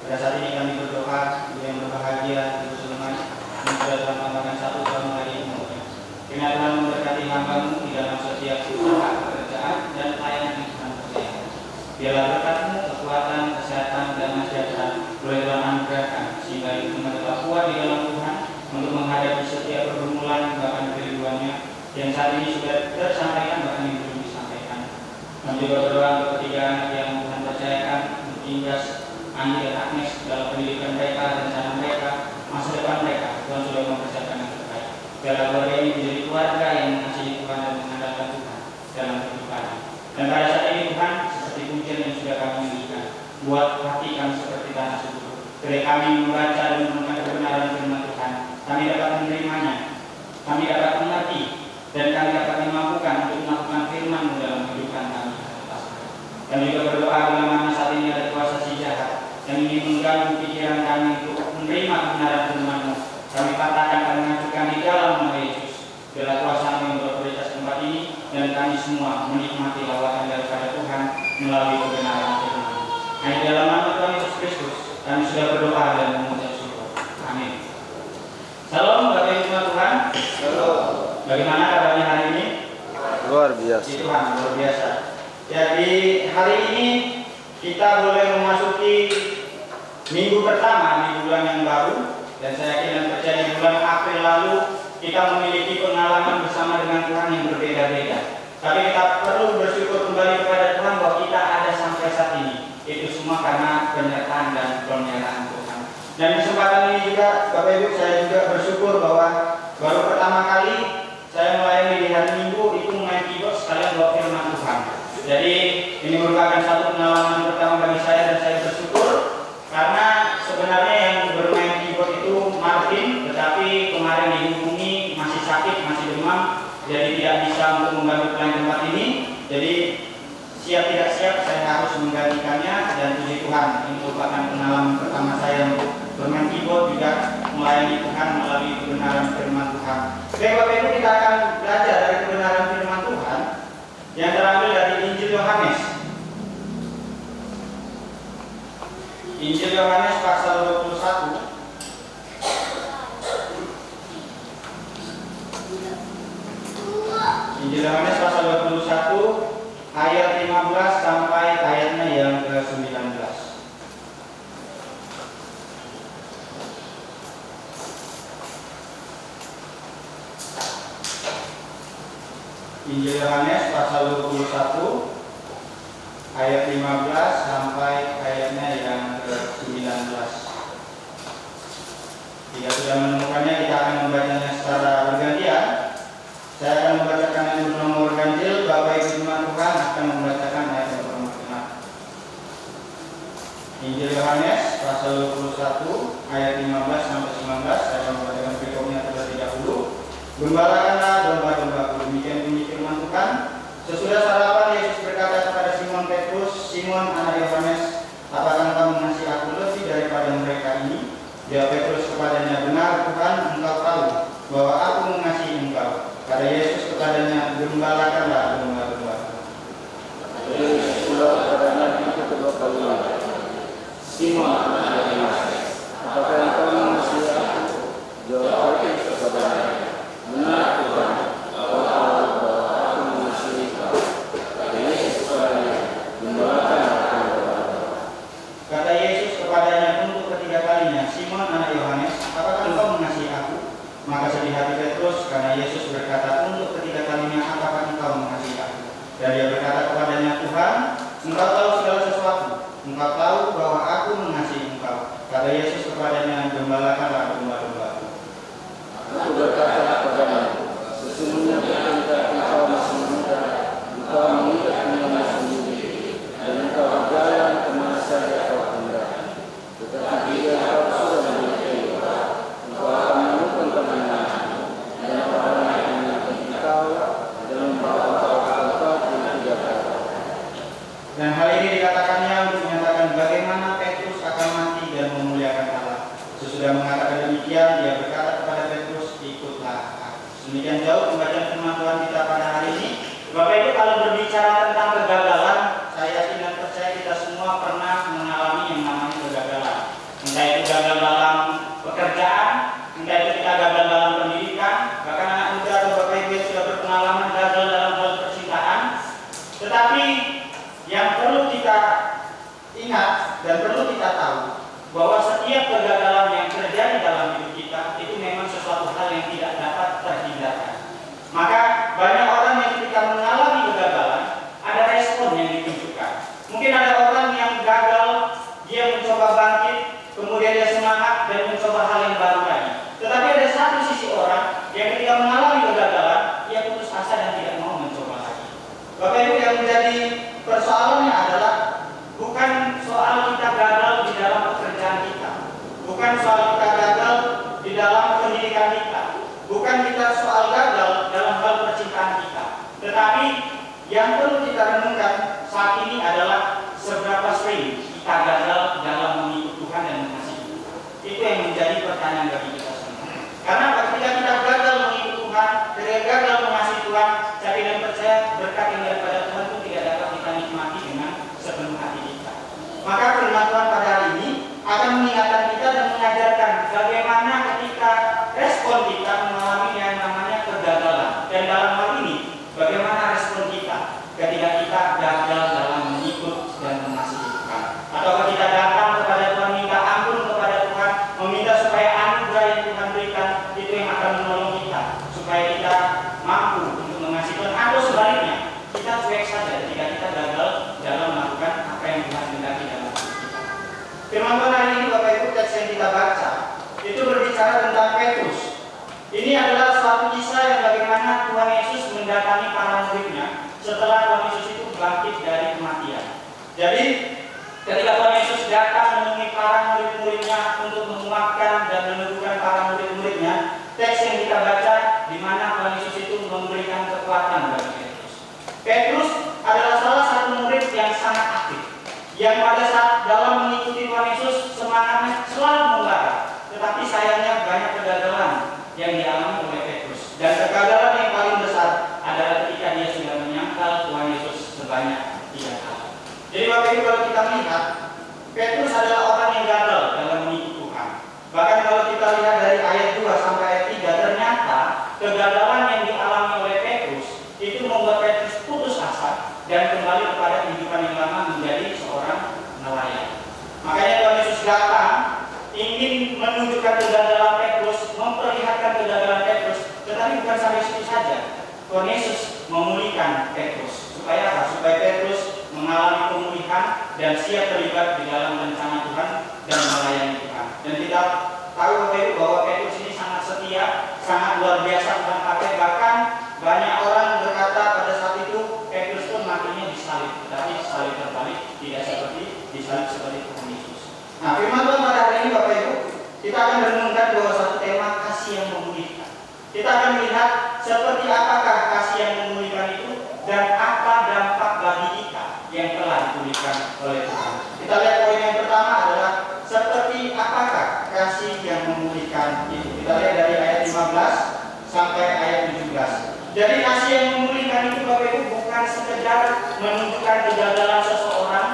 Pada saat ini kami berdoa untuk yang berbahagia Ibu Sulaiman yang sudah telah melakukan satu tahun hari ini. Kiranya Tuhan memberkati hamba-Mu di dalam setiap usaha, pekerjaan, dan pelayanan yang Tuhan percayakan. Biarlah berkat-Mu, kekuatan, kesehatan, dan sejahtera boleh Tuhan anugerahkan sehingga itu tetap kuat di dalam Tuhan untuk menghadapi setiap pergumulan bahkan kerinduannya yang saat ini sudah tersampaikan bahkan yang belum disampaikan. Kami juga berdoa untuk ketiga anak yang Tuhan percayakan untuk Injas, Andi, dan Agnes dalam pendidikan mereka, rencana mereka, masa depan mereka. Tuhan sudah mempersiapkan yang terbaik. Biarlah keluarga ini menjadi keluarga yang mengasihi Tuhan dan mengandalkan Tuhan dalam kehidupan. Dan pada saat ini Tuhan, seperti pujian yang sudah kami berikan, buat hati kami seperti tanah subur. Ketika kami membaca dan menemukan kebenaran firman Tuhan, kami dapat menerimanya, kami dapat mengerti, dan kami dapat dimampukan untuk melakukan firman-Mu dalam kehidupan kami. Kami juga berdoa bila mana saat ini ada kuasa si jahat yang ingin mengganggu pikiran kami untuk menerima kebenaran firman-Mu. Kami patahkan dan mengajukan di dalam nama Yesus. Bila kuasa-Mu yang berotoritas tempat ini dan kami semua menikmati lawatan daripada Tuhan melalui kebenaran firman-Mu. Hanya dalam nama Tuhan Yesus Kristus kami sudah berdoa dan mengucap syukur. Amin. Salam bagi Tuhan. Salam. Bagaimana kabarnya hari ini? Luar biasa. Tuhan luar biasa. Jadi hari ini kita boleh memasuki minggu pertama di bulan yang baru, dan saya yakin dan percaya di bulan April lalu kita memiliki pengalaman bersama dengan Tuhan yang berbeda-beda. Tapi kita perlu bersyukur kembali kepada Tuhan bahwa kita ada sampai saat ini. Itu semua karena penyertaan dan pemeliharaan Tuhan. Dan di kesempatan ini juga Bapak Ibu, saya juga bersyukur bahwa baru pertama kali saya melayani di hari Minggu itu main keyboard sekalian bawa firman Tuhan. Jadi ini merupakan satu pengalaman pertama bagi saya dan saya bersyukur karena sebenarnya yang bermain keyboard itu Martin, tetapi kemarin dihubungi masih sakit, masih demam, jadi tidak bisa untuk membantu pelayan tempat ini. Jadi siap tidak siap saya harus menggantikannya, dan puji Tuhan ini merupakan pengalaman pertama saya untuk bermain keyboard juga melayani Tuhan melalui kebenaran firman Tuhan. Baik Bapak Ibu, kita akan belajar dari kebenaran firman Tuhan yang terambil dari Injil Yohanes. Injil Yohanes pasal 21. Injil Yohanes pasal 21 ayat 15 sampai ayatnya yang ke-19. Injil Yohanes pasal 21 ayat 15 sampai ayatnya yang ke-19. Jika sudah menemukannya, kita akan membacanya secara bergantian. Saya akan membacakan yang bernomor ganjil, Bapak Ibu Firman Tuhan akan membacakan ayat yang bernomor genap. Injil Yohanes pasal 21 ayat 15 sampai 19. Saya akan membacakan berikutnya terlebih dahulu. Gembalakanlah domba-dombaku, demikian bunyi firman Tuhan. Sesudah sarapan, Yesus berkata kepada Simon Petrus, Simon anak Yohanes, apakah engkau mengasihi aku lebih daripada mereka ini? Jawab Petrus kepadanya, benar Tuhan, engkau tahu bahwa aku mengasihi engkau. Kata Yesus kepadanya, gembalakanlah domba-dombaku. Yesus pula kepadanya yang kedua kalinya, Simon anak Yohanes, apakah engkau mengasihi aku? Jawab Petrus kepadanya, benar Tuhan, engkau tahu bahwa aku mengasihi engkau. Kata Yesus kepadanya, gembalakanlah domba-dombaku. Kata Yesus kepadanya untuk ketiga kalinya, Simon anak Yohanes, apakah engkau mengasihi aku? Maka sedih hati Petrus karena Yesus berkata untuk ketiga kalinya, apakah engkau mengasihi aku? Dan dia berkata kepadanya, Tuhan, engkau tahu segala sesuatu, engkau tahu bahwa aku mengasihi engkau. Kata Yesus kepadanya, gembalakanlah domba-dombaku. Aku berkata kepadanya, sesungguhnya ketika engkau masih muda, engkau mengikat dunia sendiri, dan engkau berjalan kemana saja kau hendak. Tetapi bila engkau sudah memiliki, engkau akan menemukan kemenangan, dan orang akan menangkap engkau dan membawa engkau ke tempat yang tidak tahu. Dan hal ini dikatakannya untuk menyatakan bagaimana Petrus akan mati dan memuliakan Allah. Sesudah mengatakan demikian, dia berkata kepada Petrus, ikutlah aku. Demikian jauh pembacaan firman Tuhan kita pada hari ini. Bapak Ibu, kalau berbicara tentang kegagalan, saya yakin dan percaya kita semua pernah mengalami yang namanya kegagalan. Tetapi yang perlu kita ingat dan perlu kita tahu bahwa setiap kegagalan yang terjadi dalam hidup kita itu memang sesuatu hal yang tidak dapat terhindarkan. Maka banyak orang yang ketika mengalami kegagalan ada respon yang ditunjukkan. Mungkin ada orang yang gagal, dia mencoba bangkit, kemudian dia semangat dan mencoba hal yang baru lagi. Tetapi ada satu sisi orang yang ketika mengalami kegagalan, ia putus asa dan tidak mau mencoba lagi. Bapak Ibu, yang menjadi persoalannya adalah bukan soal kita gagal di dalam pekerjaan kita, bukan soal kita gagal di dalam pendidikan kita, bukan kita soal gagal dalam hal percintaan kita. Tetapi yang perlu kita renungkan saat ini adalah seberapa sering kita gagal dalam mengikut Tuhan dan mengasihi Tuhan. Itu yang menjadi pertanyaan bagi kita semua. Karena ketika kita gagal mengikut Tuhan, ketika gagal mengasihi Tuhan, saya tidak percaya berkat yang daripada Tuhan itu tidak dapat kita nikmati dengan sepenuh hati kita. Maka firman Tuhan pada hari ini akan mengingatkan kita dan mengajarkan bagaimana ketika respon kita mengalami yang namanya kegagalan. Dan dalam hal ini, bagaimana respon kita ketika kita gagal dalam mengikut dan mengasihi Tuhan. Atau kita datang kepada Tuhan, minta ampun kepada Tuhan, meminta supaya anugerah yang Tuhan berikan itu yang akan menolong kita, supaya kita mampu untuk mengasihi Tuhan. Atau sebaliknya, kita cuek saja ketika kita gagal dalam melakukan apa yang Tuhan hendaki dalam hidup kita. Firman Tuhan hari ini, Bapak Ibu, teks yang kita baca itu berbicara tentang Petrus. Ini adalah suatu kisah yang bagaimana Tuhan Yesus mendatangi para muridnya setelah Tuhan Yesus itu bangkit dari kematian. Jadi ketika Tuhan Yesus datang menemui para murid-muridnya untuk menguatkan dan meneguhkan para murid-muridnya, teks yang kita baca di mana Tuhan Yesus itu memberikan kekuatan bagi Petrus. Petrus adalah salah satu murid yang sangat aktif, yang pada saat dalam mengikuti Tuhan Yesus semangatnya selalu membara. Tetapi sayangnya banyak kegagalan yang dialami oleh Petrus. Dan kegagalan yang paling besar adalah ketika dia sudah menyangkal Tuhan Yesus sebanyak 3 kali. Jadi Bapak Ibu, kalau kita melihat, Petrus adalah orang yang gagal dalam mengikuti Tuhan. Bahkan kalau kita lihat dari ayat 2 sampai ayat 3, ternyata kegagalan yang dialami oleh Petrus itu membuat Petrus putus asa dan kembali kepada kehidupan yang lama menjadi seorang nelayan. Makanya Tuhan Yesus datang ingin menunjukkan kegagalan Petrus, memperlihatkan kegagalan Petrus, tetapi bukan sampai situ saja. Tuhan Yesus memulihkan Petrus. Supaya apa? Supaya Petrus mengalami pemulihan dan siap terlibat di dalam rencana Tuhan dan melayani Tuhan. Dan kita tahu bahwa Petrus ini sangat setia, sangat luar biasa Tuhan pakai. Bahkan banyak orang berkata pada saat itu Petrus pun matinya disalib, tetapi salib terbalik, tidak seperti disalib seperti Tuhan Yesus. Nah, firman Tuhan pada hari ini Bapak Ibu, kita akan merenungkan bahwa satu tema kasih yang memulihkan. Kita akan melihat seperti apakah kasih yang memulihkan itu dan apa dampak bagi kita yang telah dipulihkan oleh Tuhan. Kita lihat poin yang pertama adalah seperti apakah kasih yang memulihkan itu. Kita lihat dari ayat 15 sampai ayat 17. Jadi kasih yang memulihkan itu Bapak Ibu bukan sekedar menunjukkan kegagalan seseorang,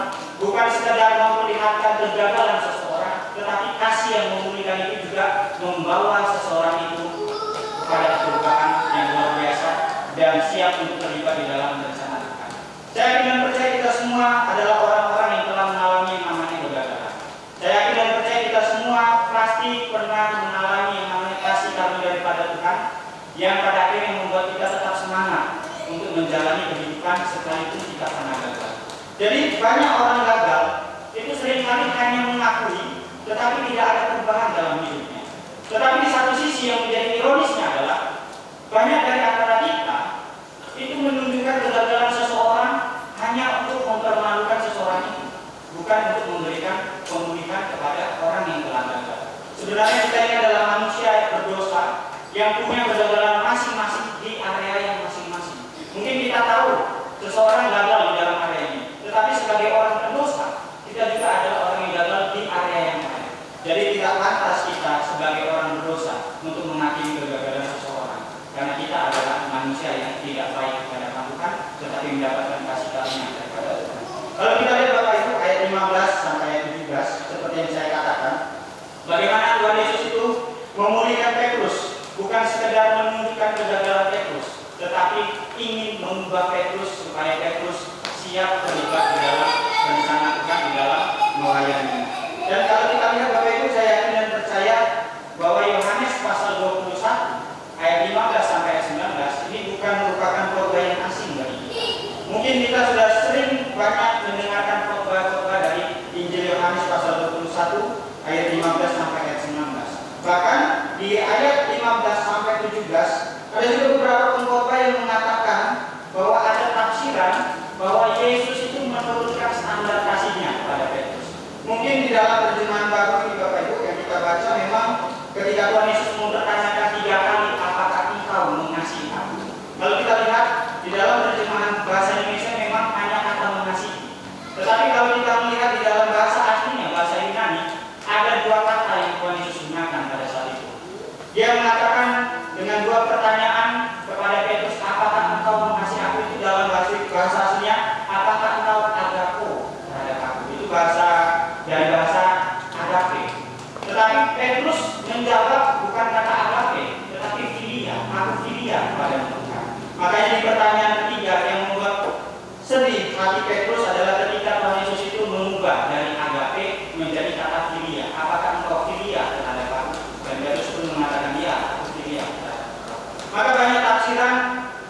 bukan sekedar memperlihatkan kegagalan seseorang, tetapi kasih yang memulihkan itu juga membawa seseorang itu kepada keberkahan yang luar biasa dan siap untuk terlibat di dalam rencana Tuhan. Saya yakin dan percaya kita semua adalah orang-orang yang telah mengalami yang namanya kegagalan. Saya yakin dan percaya kita semua pasti pernah mengalami yang namanya kasih karunia daripada Tuhan, yang pada akhirnya membuat kita tetap semangat untuk menjalani kehidupan sekalipun kita pernah gagal. Jadi banyak orang gagal itu seringkali hanya mengakui, tetapi tidak ada perubahan dalam hidupnya. Tetapi di satu sisi yang menjadi ironisnya adalah banyak dari antara kita itu menunjukkan kegagalan seseorang hanya untuk mempermalukan seseorang itu, bukan untuk memberikan pemulihan kepada orang yang telah gagal. Sebenarnya kita ini adalah manusia yang berdosa yang punya kegagalan masing-masing di area yang masing-masing. Mungkin kita tahu seseorang gagal di dalam area ini, tetapi sebagai orang pendosa kita juga adalah orang yang gagal di area yang lain. Jadi tidak pantas kita sebagai orang berdosa untuk menghakimi kegagalan seseorang, karena kita adalah manusia yang tidak baik kepada Tuhan, tetapi mendapatkan kasih karunia daripada Tuhan. Kalau kita lihat Bapak Ibu ayat 15 sampai ayat 17, seperti yang saya katakan, bagaimana Tuhan Yesus itu memulihkan Petrus, bukan sekedar menunjukkan kegagalan Petrus, tetapi ingin mengubah Petrus supaya Petrus siap terlibat di dalam rencana Tuhan, di dalam melayani. Dan kalau kita lihat Bapak Ibu, saya yakin dan percaya bahwa Yohanes pasal 21 ayat 15 sampai ayat 19 ini bukan merupakan khotbah yang asing bagi kita. Mungkin kita sudah sering banyak mendengarkan khotbah-khotbah dari Injil Yohanes pasal 21 ayat 15 sampai ayat 19. Bahkan di ayat 15 sampai 17 ada juga beberapa pengkhotbah yang mengatakan bahwa ada tafsiran bahwa Yesus itu menurunkan standar kasihnya pada Petrus. Mungkin di dalam terjemahan baru ini Bapak Ibu yang kita baca memang ketika Tuhan Yesus mempertanyakan 3 kali apakah engkau mengasihi aku. Kalau kita lihat di dalam terjemahan bahasa Indonesia memang hanya kata mengasihi. Tetapi kalau kita melihat di dalam bahasa aslinya, bahasa Yunani, ada 2 kata yang Tuhan Yesus gunakan pada saat itu. Dia mengatakan dengan 2 pertanyaan kepada Petrus, apakah engkau mengasihi aku, itu dalam bahasa aslinya, apakah engkau agapo terhadap aku. Itu bahasa dari bahasa agape. Tetapi Petrus menjawab bukan kata agape, tetapi filia, aku filia kepada Tuhan. Makanya di pertanyaan ketiga yang membuat sedih hati Petrus adalah ketika Tuhan Yesus itu mengubah dari agape menjadi kata filia. Apakah engkau filia terhadap aku? Dan Petrus pun mengatakan dia, aku filia. Maka banyak tafsiran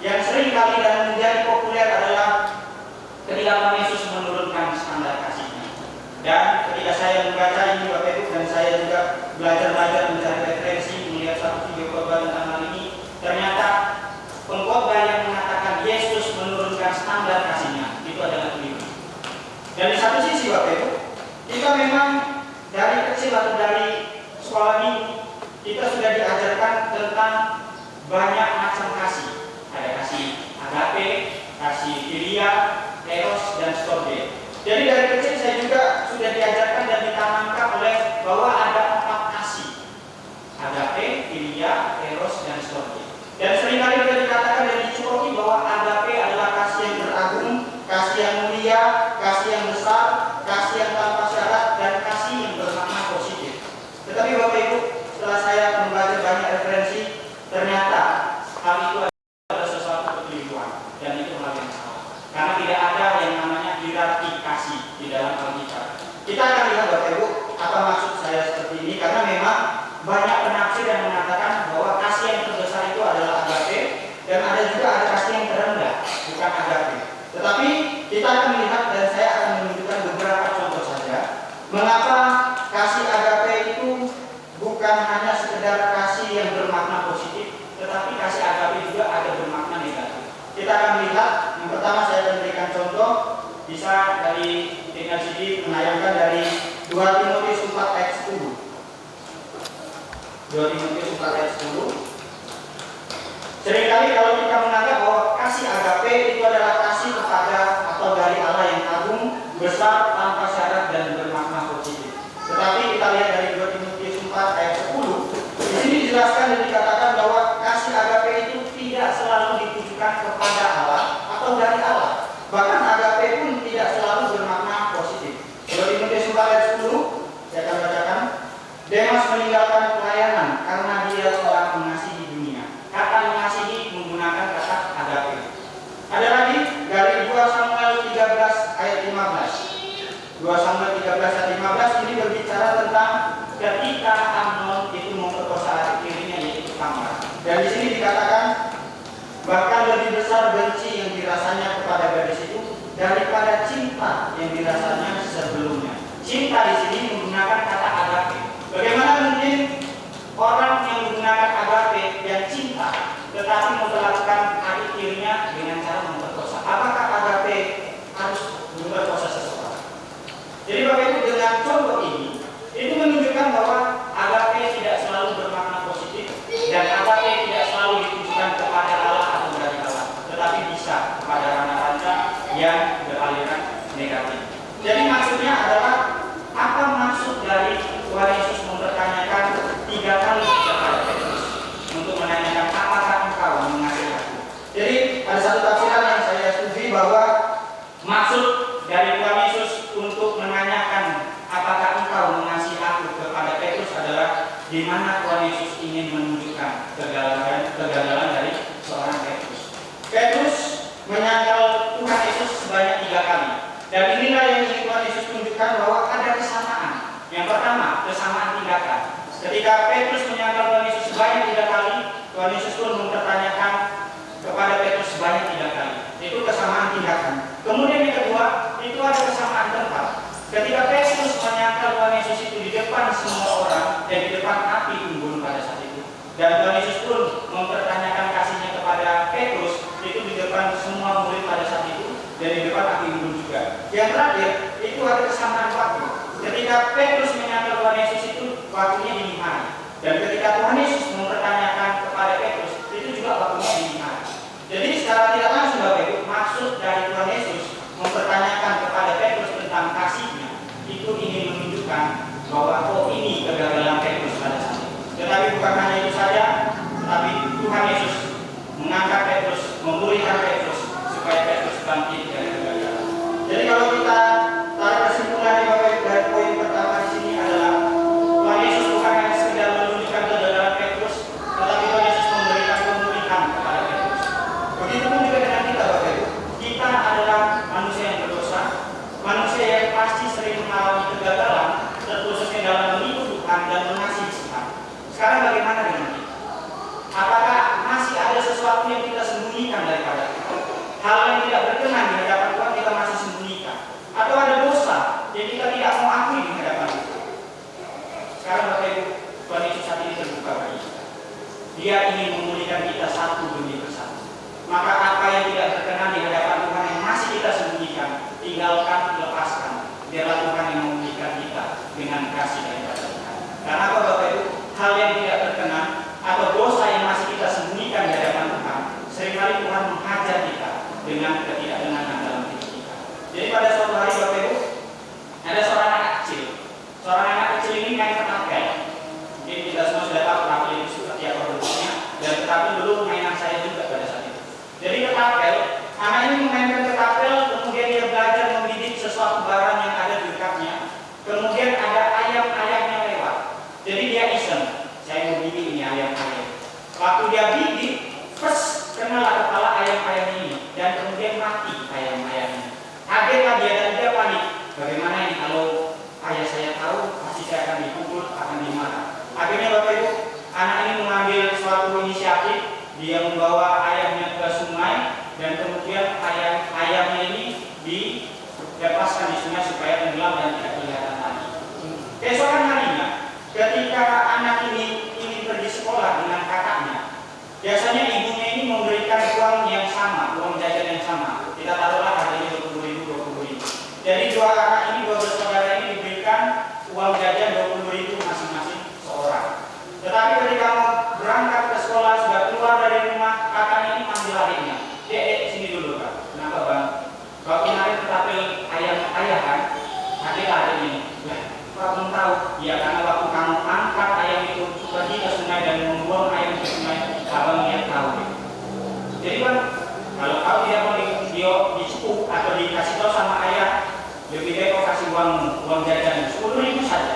yang sering kali dan menjadi populer adalah ketika Tuhan Yesus menurunkan standar kasihnya. Dan ketika saya membaca ini Bapak Ibu, dan saya juga belajar mencari referensi, melihat satu video khotbah tentang hal ini, ternyata pengkhotbah yang mengatakan Yesus menurunkan standar kasihnya itu adalah keliru. Dan di satu sisi Bapak Ibu, kita memang dari kecil atau dari sekolah minggu kita sudah diajarkan tentang banyak macam kasih. Ada kasih agape, kasih filia, eros, dan storge. Jadi dari kecil saya juga sudah diajarkan dan ditanamkan oleh bahwa ada 4 kasih: agape, filia, eros, dan storge. Dan seringkali kita dikatakan dan dicokoki bahwa agape adalah kasih yang beragung, kasih yang mulia, kasih yang besar, kasih yang tanpa syarat, dan kasih yang bermakna positif. Tetapi Bapak Ibu, setelah saya membaca banyak referensi, ternyata hal itu adalah sesuatu kekeliruan dan itu hal yang salah. Karena tidak ada yang namanya hierarki kasih di dalam Alkitab. Kita akan lihat Bapak Ibu apa maksud saya seperti ini, karena memang banyak penafsir yang mengatakan bahwa kasih yang terbesar itu adalah agape, dan ada juga ada kasih yang terendah, bukan agape. Tetapi kita akan melihat dan saya akan menunjukkan beberapa contoh saja mengapa kasih agape itu bukan hanya sekedar kasih yang bermakna positif, tetapi kasih agape juga ada bermakna negatif. Kita akan melihat, yang pertama saya akan berikan contoh, bisa dari teknologi menayangkan dari 2 Timotius 4 ayat 10. 2 Timotius 4 ayat 10. Seringkali kalau kita menganggap bahwa kasih agape itu adalah kasih kepada atau dari Allah yang agung, besar, tanpa syarat, dan bermakna positif. Tetapi kita lihat dari 2 Timotius 4 ayat 10. Di sini dijelaskan dan dikatakan bahwa kasih agape itu tidak selalu ditujukan kepada Allah atau dari Allah. Bahkan agape pun tidak selalu bermakna positif. 2 Timotius 4 ayat 10, saya akan bacakan. Demas meninggalkan pelayanan karena dia telah mengasihi dunia. Kata mengasihi menggunakan kata agape. Ada lagi dari 2 Samuel 13 ayat 15. 2 Samuel 13 ayat 15 ini berbicara tentang ketika Amnon itu memperkosa adik tirinya yaitu Tamar. Dan di sini dikatakan bahkan lebih besar benci yang dirasanya kepada gadis itu daripada cinta yang dirasanya sebelumnya. Cinta di sini menggunakan kata agape. Bagaimana mungkin orang yang menggunakan agape yang cinta tetapi memperlakukan adik tirinya dengan cara memperkosa? Apakah agape harus memperkosa seseorang? Jadi Bapak Ibu, dengan contoh ini itu menunjukkan bahwa agape tidak selalu bermakna positif dan agape tidak selalu ditujukan kepada Allah atau dari Allah, tetapi bisa kepada ranah-ranah yang beraliran negatif. Jadi maksudnya adalah apa maksud dari Tuhan Yesus mempertanyakan 3 kali kepada Petrus untuk menanyakan apakah engkau mengasihi aku? Jadi ada satu tafsiran yang saya setuju bahwa maksud dari Tuhan Yesus untuk menanyakan apakah engkau mengasihi aku kepada Petrus adalah di mana Tuhan Yesus ingin menunjukkan kegagalan dari seorang Petrus. Petrus menyangkal Tuhan Yesus sebanyak 3 kali. Dan inilah yang ingin Tuhan Yesus tunjukkan bahwa ada kesamaan. Yang pertama, kesamaan tindakan. Ketika Petrus menyangkal Tuhan Yesus sebanyak 3 kali, Tuhan Yesus pun mempertanyakan kepada Petrus sebanyak 3 kali. Itu kesamaan tindakan. Kemudian yang kedua, itu ada kesamaan tempat. Ketika Petrus menyangkal Tuhan Yesus itu di depan semua orang dan di depan api unggun pada saat itu. Dan Tuhan Yesus pun mempertanyakan kasihnya kepada Petrus itu di depan semua murid pada saat itu dan di depan api unggun juga. Yang terakhir, itu ada kesamaan waktu. Ketika Petrus menyangkal Tuhan Yesus itu waktunya dini hari. Dan ketika Tuhan Yesus mempertanyakan kepada Petrus itu juga waktunya dini hari. Jadi secara tidak langsung Bapak Ibu, maksud dari Tuhan Yesus mempertanyakan kepada Petrus tentang kasihnya itu ingin menunjukkan bahwa ini kegagalan Petrus pada saat itu. Tetapi bukan hanya itu saja, tetapi Tuhan Yesus mengangkat Petrus, memulihkan Petrus supaya Petrus bangkit dari kegagalan. Jadi kalau kita tarik kesimpulan Bapak Ibu dari poin pertama di sini adalah Tuhan Yesus bukan hanya sekedar menunjukkan kegagalan Petrus, tetapi Tuhan Yesus memberikan pemulihan kepada Petrus. Begitupun juga dengan kita Bapak Ibu. Kita adalah manusia yang berdosa, manusia yang pasti sering mengalami kegagalan, terkhususnya dalam meniru Tuhan dan mengasihi Tuhan. Sekarang bagaimana dengan kita? Apakah masih ada sesuatu yang kita sembunyikan daripada kita? Hal yang tidak berkenan di hadapan Tuhan kita masih sembunyikan? Atau ada dosa yang kita tidak mau akui di hadapan Tuhan? Sekarang Bapak Ibu, Tuhan Yesus saat ini terbuka bagi kita. Dia ingin memulihkan kita satu demi satu. Maka apa yang tidak berkenan di hadapan Tuhan yang masih kita sembunyikan, tinggalkan, lepaskan. Biarlah Tuhan yang memulihkan kita dengan kasih daripada Tuhan. Karena apa Bapak Ibu? Hal yang tidak berkenan atau dosa yang masih kita sembunyikan di hadapan Tuhan, seringkali Tuhan menghajar kita dengan ketidakdenganan dalam hidup kita. Jadi pada suatu hari Bapak Ibu, ada seorang anak kecil. Seorang anak kecil ini main ketapel. Mungkin kita semua sudah tahu ketapel itu seperti apa bentuknya, dan ketapel dulu mainan saya juga pada saat itu. Jadi ketapel, anak ini memainkan ketapel, kemudian dia belajar membidik sesuatu barang yang ada di dekatnya. Kemudian ada ayam-ayamnya lewat. Jadi dia iseng, saya mau bidik ini ayam-ayam. Waktu dia bidik, kenalah kepala ayam-ayam ini, dan kemudian mati ayam-ayam ini. Kagetlah dia dan dia panik. Bagaimana ini kalau ayah saya tahu, pasti saya akan dipukul, akan dimarah. Akhirnya Bapak Ibu, anak ini mengambil suatu inisiatif. Dia membawa ayamnya ke sungai dan kemudian ayamnya ini dilepaskan di sungai supaya tenggelam dan tidak kelihatan lagi. Keesokan harinya, ketika anak ini ingin pergi sekolah dengan kakaknya, biasanya ibunya ini memberikan uang yang sama, uang jajan yang sama. Kita taruhlah harganya 20.000, 20.000. Jadi dua anak ini, dua bersaudara ini diberikan uang jajan 20.000 masing-masing seorang. Tetapi ketika mau berangkat ke sekolah, sudah keluar dari rumah, kakaknya ini manggil adiknya. Dek, sini dulu Kak. Kenapa Bang? Kalau kemarin ketapel ayah kan? Adiklah adik ini. Pak belum tahu. Ya karena waktu kamu angkat ayam itu pergi ke sungai dan membuang ayam ke sungai, abang lihat tahu. Jadi Bang, kalau kau tidak mau dicukuk atau dikasih tahu sama ayah, lebih baik kau kasih uang jajan 10.000 saja.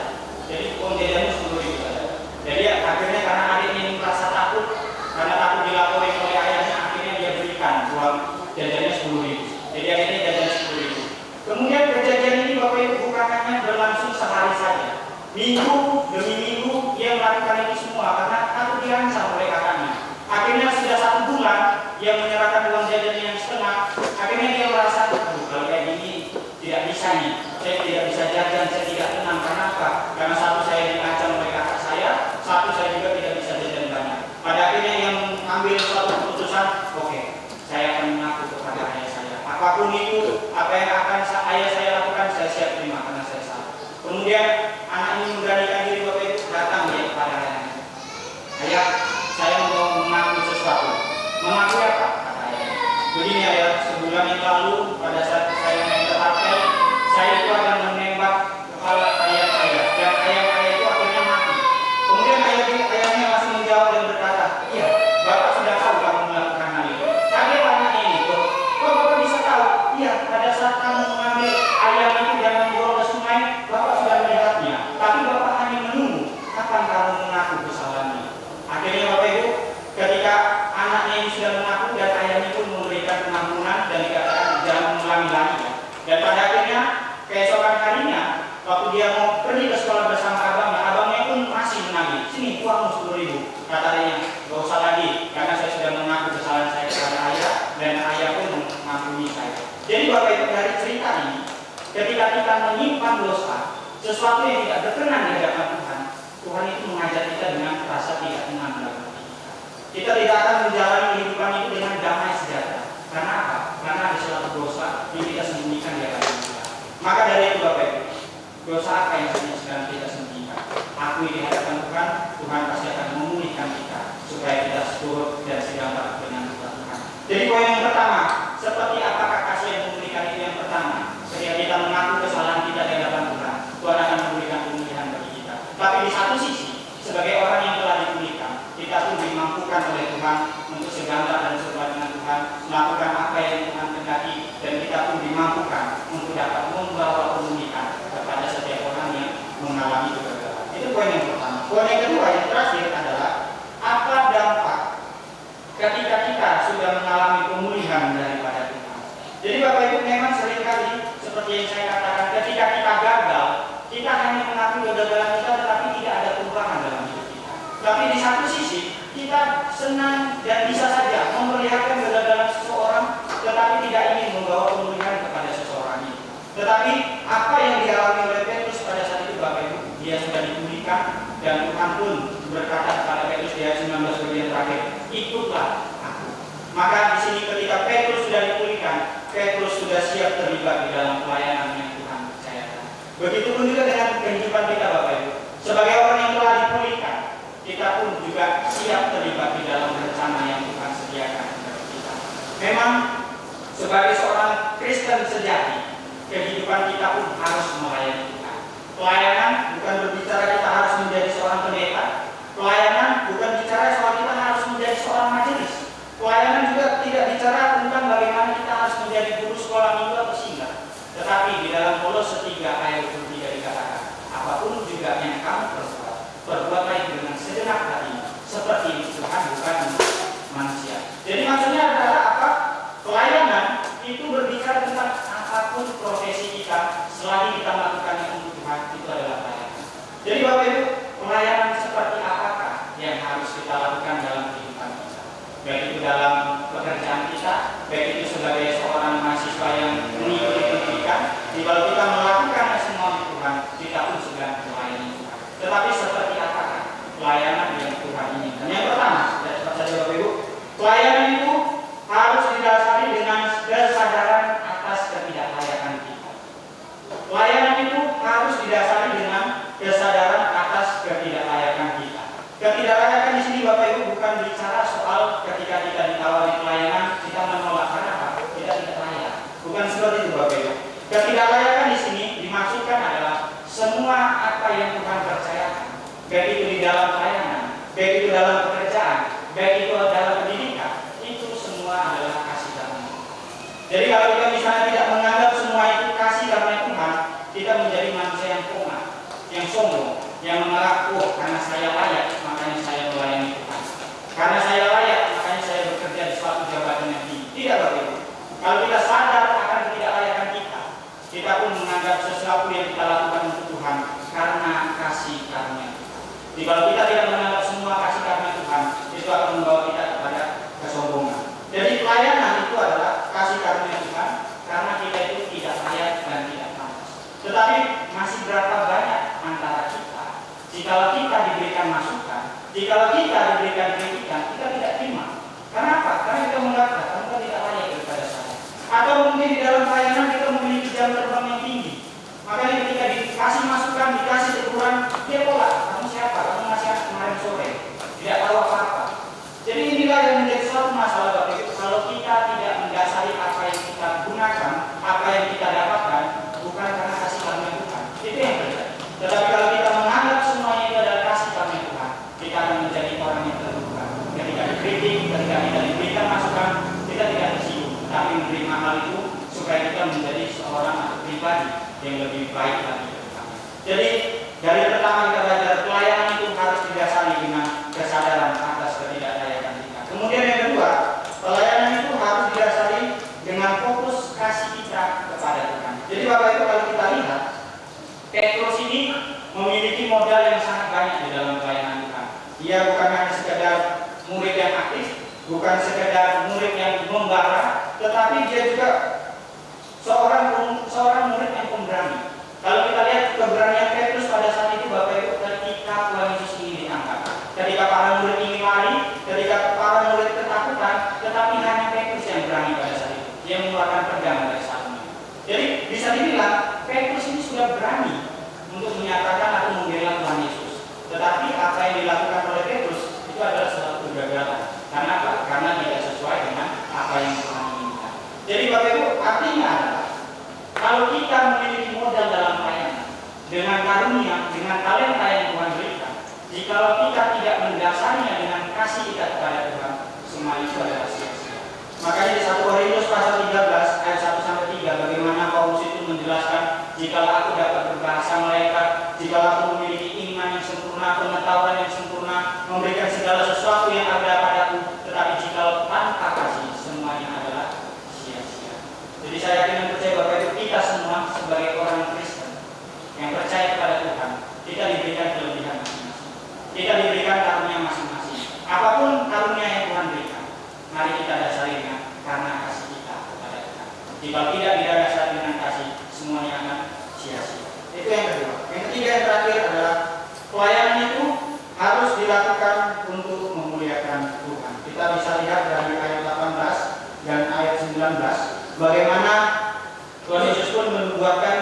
Jadi uang jajannya 10.000 saja. Jadi akhirnya karena adiknya ini merasa takut, karena takut dilapori oleh ayahnya, akhirnya dia berikan uang jajannya 10.000. Jadi akhirnya jajan 10.000. Kemudian kejadian ini Bapak Ibu bukan hanya berlangsung sehari saja. Minggu demi minggu dia melakukan ini semua karena takut dirancang oleh kakaknya. Akhirnya sudah 1 bulan dia menyerahkan uang jajannya yang setengah. Akhirnya dia merasa, kalau kayak gini tidak bisa nih. Saya tidak bisa jajan, saya tidak tenang. Kenapa? Karena satu saya diancam oleh kakak saya, satu saya juga tidak bisa jajan banyak. Pada akhirnya yang mengambil suatu keputusan, oke, saya akan mengaku kepada ayah saya. Apapun itu, apa yang akan ayah saya lakukan, saya siap terima karena saya salah. Kemudian anak ini memberanikan diri Bapak Ibu, datang dia kepada ayahnya. Ayah, saya mau mengaku sesuatu. Mengaku apa? Kata ayah. Begini ayah, sebulan yang lalu pada saat saya main ketapel, saya itu akan menembak kepala Dan pada akhirnya keesokan harinya waktu dia mau pergi ke sekolah bersama abangnya pun masih menagih. Sini uangmu 10.000. Kata adiknya, gak usah lagi karena saya sudah mengaku kesalahan saya kepada ayah dan ayah pun mengampuni saya. Jadi Bapak Ibu, dari cerita ini, ketika kita menyimpan dosa, sesuatu yang tidak berkenan di hadapan Tuhan, Tuhan itu mengajar kita dengan rasa tidak tenang dalam hati kita. Kita tidak akan menjalani kehidupan itu dengan damai sejahtera. Karena apa? Karena ada suatu dosa yang kita sembunyikan di hadapan Tuhan. Maka dari itu Bapak Ibu, dosa apa yang sedang kita sembunyikan? Akui di hadapan Tuhan, Tuhan pasti akan memulihkan kita supaya kita surut dan sejahtera dengan Tuhan. Jadi poin yang pertama, seperti apakah kasih yang memulihkan itu yang pertama? Ketika kita mengaku kesalahan kita di hadapan Tuhan, Tuhan akan memberikan pemulihan bagi kita. Tapi di satu sisi, sebagai orang yang telah dipulihkan, kita pun dimampukan oleh Tuhan untuk sejahtera dan serupa dengan Tuhan, melakukan apa yang Tuhan kehendaki, dan kita pun dimampukan untuk dapat membawa pemulihan kepada setiap orang yang mengalami kegagalan. Itu poin yang pertama. Poin yang kedua, yang terakhir adalah apa dampak ketika kita sudah mengalami pemulihan daripada Tuhan. Jadi Bapak Ibu, memang seringkali seperti yang saya katakan, ketika kita gagal, kita hanya mengakui kegagalan kita tetapi tidak ada perubahan dalam hidup kita. Tapi di satu sisi, kita senang dan bisa saja memperlihatkan kegagalan seseorang tetapi tidak ingin membawa pemulihan kepada seseorang itu. Tetapi apa yang dialami oleh Petrus pada saat itu Bapak Ibu, dia sudah dipulihkan dan Tuhan pun berkata kepada Petrus di ayat 19 bagian terakhir, ikutlah aku. Maka di sini ketika Petrus sudah dipulihkan, Petrus sudah siap terlibat di dalam pelayanan yang Tuhan percayakan. Begitupun juga dengan kehidupan kita Bapak Ibu. Sebagai orang yang telah dipulihkan, kita pun juga siap terlibat di dalam rencana yang Tuhan sediakan kepada kita. Memang sebagai seorang Kristen sejati, kehidupan kita pun harus melayani Tuhan. Pelayanan bukan berbicara kita harus menjadi seorang pendeta. Pelayanan bukan bicara soal kita harus menjadi seorang majelis. Pelayanan juga tidak bicara tentang bagaimana kita harus menjadi guru sekolah minggu atau singgah. Tetapi di dalam Kolose 3 ayat 23 dikatakan, apapun juga yang kamu perbuat, perbuatlah itu dengan segenap hati, seperti Tuhan bukan manusia. Jadi maksudnya adalah apa? Pelayanan itu berbicara tentang apapun profesi kita, selagi kita melakukannya untuk Tuhan, itu adalah pelayanan. Jadi Bapak Ibu, pelayanan seperti apakah yang harus kita lakukan dalam kehidupan kita? Baik itu dalam pekerjaan kita, baik itu sebagai seorang mahasiswa yang mengikuti pendidikan, kalau kita melakukan semua di Tuhan, kita pun sedang melayani Tuhan. Tetapi seperti apakah pelayanan yang Tuhan inginkan? Yang pertama, cepat saja Bapak Ibu, pelayanan itu harus didasari dengan kesadaran atas ketidaklayakan kita. Pelayanan itu harus didasari dengan kesadaran atas ketidaklayakan kita. Ketidaklayakan di sini Bapak Ibu bukan bicara soal ketika kita ditawari pelayanan kita menolak karena apa? Kita tidak layak. Bukan seperti itu Bapak Ibu. Ketidaklayakan di sini dimaksudkan adalah semua apa yang Tuhan percayakan, baik itu di dalam pelayanan, baik itu dalam pekerjaan, baik itu dalam pendidikan, itu semua adalah kasih karunia. Jadi kalau kita misalnya tidak menganggap semua itu kasih karunia Tuhan, kita menjadi manusia yang koma, yang sombong, yang menganggap, oh karena saya layak, makanya saya melayani Tuhan. Karena saya layak, makanya saya bekerja di suatu jabatan yang tinggi. Tidak Bapak Ibu. Kalau kita sadar akan ketidaklayakan kita pun menganggap sesuatu yang kita lakukan untuk Tuhan karena kasih karunia Tuhan. Jadi kalau kita tidak menganggap semua kasih karunia Tuhan, itu akan membawa kita kepada kesombongan. Jadi pelayanan itu adalah kasih karunia Tuhan karena kita itu tidak layak dan tidak pantas. Tetapi masih berapa banyak antara kita, jikalau kita diberikan masukan, jikalau kita diberikan kritikan, kita tidak terima. Kenapa? Karena kita menganggap kamu tidak layak daripada saya. Atau mungkin di dalam pelayanan kita memiliki jam terbang yang tinggi. Makanya ketika dikasih masukan, dikasih teguran, dia tolak. Kamu siapa? Kamu masih kemarin sore. Tidak tahu apa-apa. Jadi inilah yang menjadi suatu masalah Bapak Ibu. Kalau kita tidak mendasari apa yang kita gunakan, apa yang kita dapatkan, bukan karena kasih karunia Tuhan. Itu yang terjadi. Tetapi kalau kita menganggap semuanya itu adalah kasih karunia Tuhan, kita akan menjadi orang yang terbuka. Ketika dikritik, ketika kita diberikan masukan, kita tidak tersinggung, tapi menerima hal itu supaya kita menjadi seorang pribadi yang lebih baik lagi ke depan. Jadi dari pertama kita belajar pelayanan itu harus didasari dengan kesadaran atas ketidaklayakan kita. Kemudian yang kedua, pelayanan itu harus didasari dengan fokus kasih kita kepada Tuhan. Jadi Bapak Ibu, kalau kita lihat, Petrus ini memiliki modal yang sangat banyak di dalam pelayanan Tuhan. Dia bukan hanya sekedar murid yang aktif, bukan sekedar murid yang membara, tetapi dia juga seorang murid yang pemberani. Kalau kita lihat keberanian Petrus pada saat itu, Bapak Ibu, ketika Tuhan Yesus ingin diangkat, ketika para murid ingin lari, ketika para murid ketakutan, tetapi hanya Petrus yang berani pada saat itu. Dia mengeluarkan pedang pada saat itu. Jadi bisa dibilang Petrus ini sudah berani untuk menyatakan atau membela Tuhan Yesus. Tetapi apa yang dilakukan oleh Petrus itu adalah suatu kegagalan. Karena apa? Karena tidak sesuai dengan apa yang Tuhan inginkan. Jadi Bapak Ibu, artinya adalah kalau kita memiliki modal dalam pelayanan dengan karunia, dengan talenta yang Tuhan berikan, jikalau kita tidak mendasarinya dengan kasih kita kepada Tuhan, semua itu adalah sia-sia. Makanya di 1 Korintus pasal 13 ayat 1-3, bagaimana Paulus itu menjelaskan, jikalau aku dapat berbahasa malaikat, jikalau aku memiliki iman yang sempurna, pengetahuan yang sempurna, memberikan segala sesuatu yang ada padaku, tetapi jikalau tanpa kasih, semuanya adalah sia-sia. Jadi saya yakin dan percaya Bapak Ibu, kita semua sebagai orang Kristen yang percaya kepada Tuhan, kita diberikan kelebihan masing-masing, kita diberikan karunia masing-masing. Apapun karunia yang Tuhan berikan, mari kita dasarinya karena kasih kita kepada Tuhan. Jika tidak didasari dengan kasih, semuanya akan sia-sia. Itu yang kedua. Yang ketiga, yang terakhir adalah pelayanan itu harus dilakukan untuk memuliakan Tuhan. Kita bisa lihat dari ayat 18 dan ayat 19 bagaimana Tuhan Yesus pun menubuatkan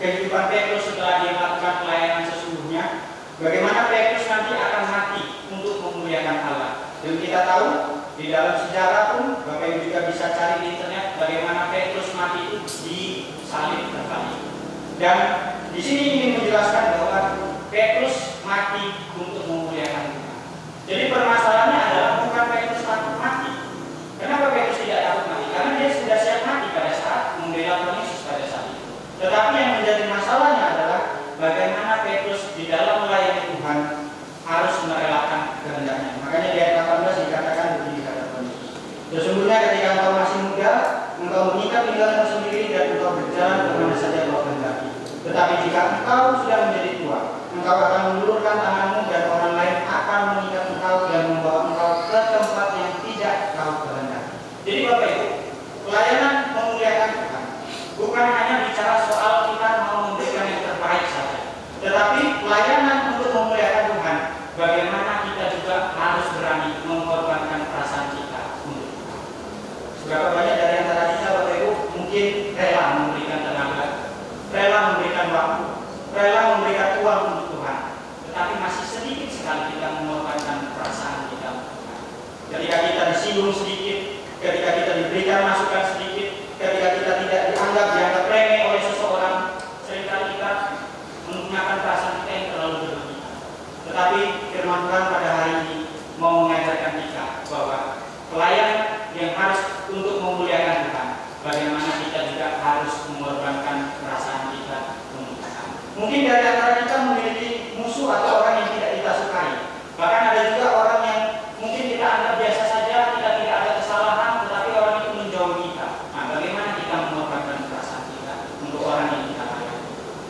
kehidupan Petrus setelah dia melakukan pelayanan sesungguhnya. Bagaimana Petrus nanti akan mati untuk memuliakan Allah. Dan kita tahu di dalam sejarah pun Bapak Ibu juga bisa cari di internet bagaimana Petrus mati itu disalib terkali. Dan di sini ingin menjelaskan bahwa Petrus mati untuk memuliakan Tuhan. Jadi permasalahannya adalah bukan Petrus takut mati. Kenapa Petrus tidak takut mati? Karena dia sudah siap mati pada saat membela Tuhan Yesus pada saat itu. Tetapi yang menjadi masalahnya adalah bagaimana Petrus di dalam melayani Tuhan harus merelakan kehendaknya. Makanya di ayat 18 dikatakan begini kata Tuhan Yesus. Sesungguhnya ketika engkau masih muda, engkau mengikat pinggangmu sendiri dan engkau berjalan kemana saja kau kehendaki. Tetapi jika engkau sudah menjadi tua, engkau akan mengulurkan tanganmu dan orang lain akan mengikat engkau dan membawa engkau ke tempat yang tidak kau kehendaki. Jadi Bapak Ibu, pelayanan memuliakan Tuhan bukan hanya bicara soal kita mau memberikan yang terbaik saja, tetapi pelayanan untuk memuliakan Tuhan, bagaimana kita juga harus berani mengorbankan perasaan kita untuk Tuhan. Seberapa banyak dari antara kita Bapak Ibu mungkin rela memberikan tenaga, rela memberikan waktu, rela memberikan uang untuk Tuhan, tetapi masih sedikit sekali kita mengorbankan perasaan kita untuk Tuhan. Ketika kita disinggung sedikit, ketika kita diberikan masukan sedikit, ketika kita tidak dianggap remeh oleh seseorang, seringkali kita menggunakan perasaan kita yang terlalu berlebihan. Tetapi firman Tuhan pada hari ini mau mengajarkan kita bahwa pelayan yang harus untuk memuliakan Tuhan, bagaimana kita juga harus mengorbankan perasaan kita untuk Tuhan. Mungkin dari antara kita memiliki musuh atau orang yang tidak kita sukai. Bahkan ada juga orang yang mungkin kita anggap biasa saja, kita tidak ada kesalahan, tetapi orang itu menjauhi kita. Nah, bagaimana kita mengorbankan perasaan kita untuk orang yang kita layani?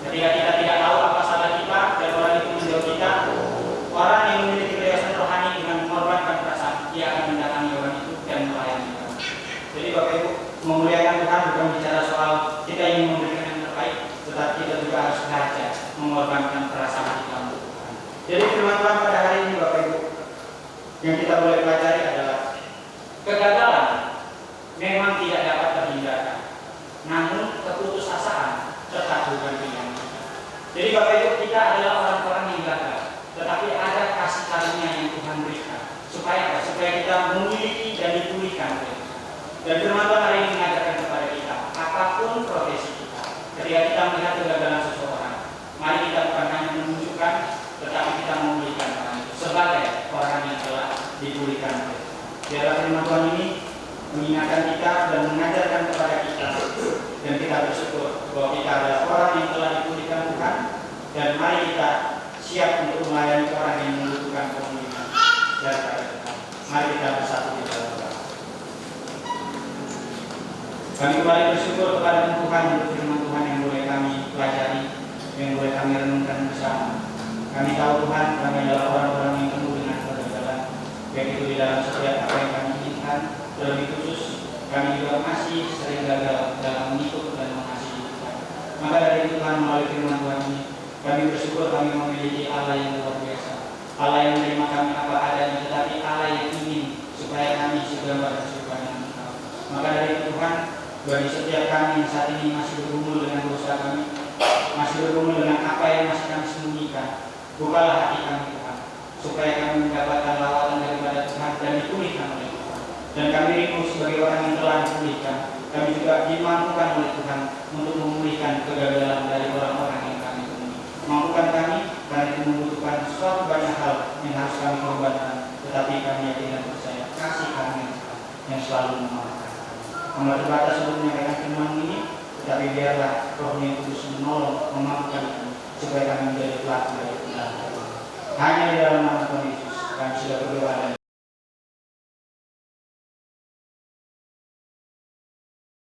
Ketika kita tidak tahu apa salah kita dan orang itu menjauhi kita, orang yang memiliki kebebasan rohani dengan mengorbankan perasaan, dia akan mendatangi orang itu dan melayani orang. Jadi Bapak Ibu, memuliakan Tuhan bukan bicara soal kita ingin memberikan yang terbaik, tetapi kita juga harus belajar mengorbankan perasaan kita untuk Tuhan. Jadi firman Tuhan pada hari ini Bapak Ibu, yang kita boleh pelajari adalah kegagalan memang tidak dapat terhindarkan, namun keputusasaan tetap bukan pilihan kita. Jadi Bapak Ibu, kita adalah orang-orang yang gagal, tetapi ada kasih karunia yang Tuhan berikan supaya kita memiliki dan dipulihkan oleh Tuhan. Dan firman Tuhan hari ini mengajarkan kepada kita, apapun profesi kita, ketika kita melihat kegagalan seseorang, mari kita bukan hanya menunjukkan, tetapi kita memulihkan orang itu sebagai orang yang telah dipulihkan oleh Tuhan. Biarlah firman Tuhan ini mengingatkan kita dan mengajarkan kepada kita, dan kita bersyukur bahwa kita adalah orang yang telah dipulihkan Tuhan, dan mari kita siap untuk melayani orang yang membutuhkan pemulihan daripada Tuhan. Mari kita bersatu di dalam doa. Kami kembali bersyukur kepada Tuhan untuk firman Tuhan yang kami renungkan bersama. Kami tahu Tuhan, kami adalah orang-orang yang penuh dengan kegagalan, baik itu di dalam setiap apa yang kami inginkan. Lebih khusus, kami juga masih sering gagal dalam mengikut dan mengasihi Tuhan. Maka dari itu Tuhan, melalui firman Tuhan ini, kami bersyukur kami memiliki Allah yang luar biasa, Allah yang menerima kami apa adanya, tetapi Allah yang ingin supaya kami segambar dan serupa dengan Engkau. Maka dari itu Tuhan, bagi setiap kami yang saat ini masih bergumul dengan dosa kami, masih bergumul dengan apa yang masih kami sembunyikan, bukalah hati kami Tuhan, supaya kami mendapatkan lawatan daripada Tuhan dan dipulihkan oleh Tuhan. Dan kami rindu sebagai orang yang telah dipulihkan, kami juga dimampukan oleh Tuhan untuk memulihkan kegagalan dari orang-orang yang kami temui. Mampukan kami, karena itu membutuhkan suatu banyak hal yang harus kami korbankan, tetapi kami yakin dan percaya kasih kami yang selalu memaafkan. Kami terbatas untuk menyampaikan firman ini, tetapi biarlah Roh yang Kudus menolong, memampukan kami, supaya kami menjadi pelaku dari kebenaran. Hanya di dalam nama Tuhan Yesus kami sudah berdoa dan